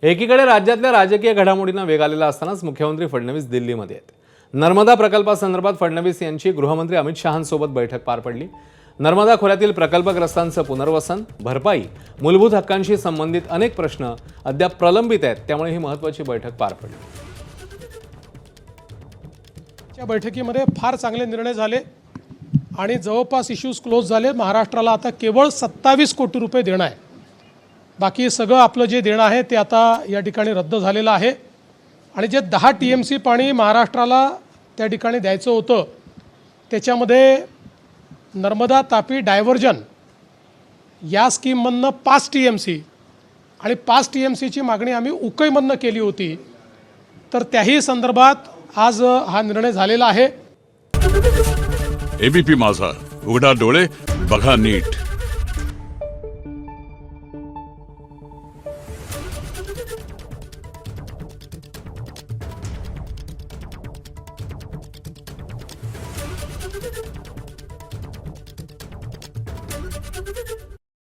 एकीकडे राज्यातल्या राजकीय घडामोडींना वेग आलेला असतानाच मुख्यमंत्री फडणवीस दिल्लीमध्ये आहेत। नर्मदा प्रकल्पासंदर्भात फडणवीस यांची गृहमंत्री अमित शहांसोबत बैठक पार पडली। नर्मदा खोऱ्यातील प्रकल्पग्रस्तांचं पुनर्वसन, भरपाई, मूलभूत हक्कांशी संबंधित अनेक प्रश्न अद्याप प्रलंबित आहेत, त्यामुळे ही महत्त्वाची बैठक पार पडली। या बैठकीमध्ये फार चांगले निर्णय झाले आणि जवळपास इश्यूज क्लोज झाले। महाराष्ट्राला आता केवळ 27 कोटी रुपये देणं आहे, बाकी सगळं आपलं जे देणं आहे ते आता या ठिकाणी रद्द झालेलं आहे। आणि जे 10 TMC पाणी महाराष्ट्राला त्या ठिकाणी द्यायचं होतं, त्याच्यामध्ये नर्मदा तापी डायव्हर्जन या स्कीममधनं 5 TMC आणि 5 TMCची मागणी आम्ही उकईमधनं केली होती, तर त्याही संदर्भात आज हा निर्णय झालेला आहे। एबीपी माझा, उघडा डोळे बघा नीट।